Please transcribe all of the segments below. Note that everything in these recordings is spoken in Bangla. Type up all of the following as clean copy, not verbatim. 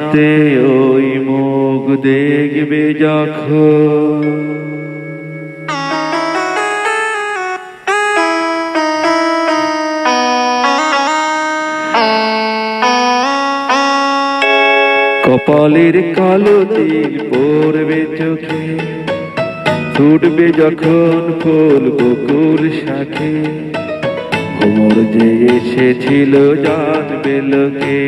নাতে ওই মুখ দেখবে যখন, কপালের কালো তিল পড়বে চোখে, ফুটবে যখন ফুল বকুল শাখে, ভ্রমর যে এসেছিল জানবে লোকে।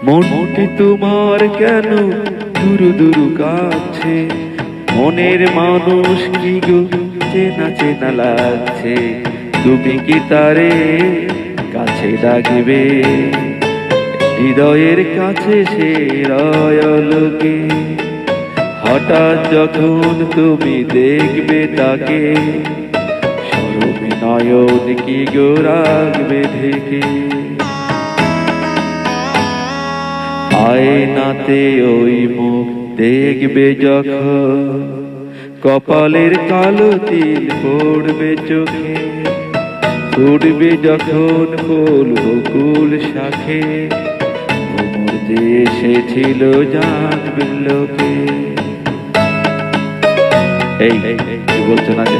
মনটি তোমার কেন দুরু দুরু কাছে, মনের মানুষ কি গো চেনা চেনা লাগছে, তুমি কি তারে কাছে ডাকবে, হৃদয়ের কাছে সে রয়লোকে। হঠাৎ যখন তুমি দেখবে তাকে, শরমে নয়ন কি গো রাখবে ঢেকে। আয়নাতে ওই মুখ দেখবে যখন, কপালের কালো তিল পড়বে চোখে, ফুটবে যখন ফুল বকুল শাখে, ভ্রমর যে এসেছিল জানবে লোকে। এই কি বলছো না যে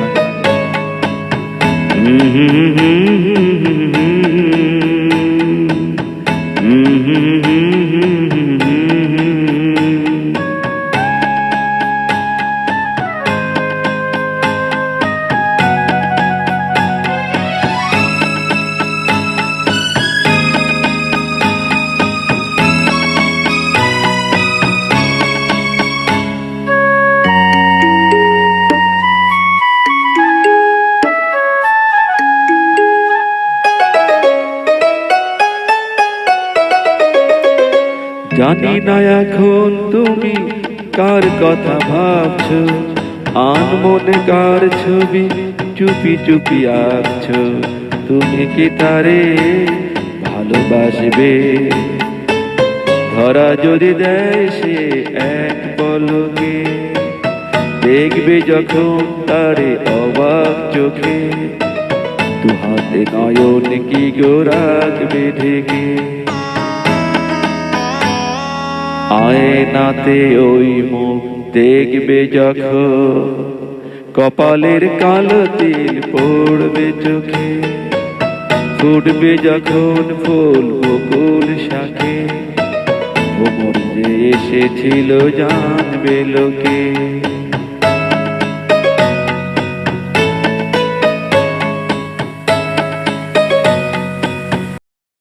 জানি না এখন তুমি কার কথা ভাবছো, আনমনে কার ছবি চুপি চুপি আঁকছো, তুমি কি তারে ভালোবাসবে, ধরা যদি দেয় সে এক পলকে, দেখবে যখন তারে অবাক চোখে, দু হাতে নয়ন কি গো রাখবে ঢেকে। আয়নাতে ওই মুখ দেখবে যখন, কপালের কালো তিল পড়বে চোখে, ফুটবে যখন ফুল বকুল শাখে, ভ্রমর যে এসেছিল জানবে লোকে।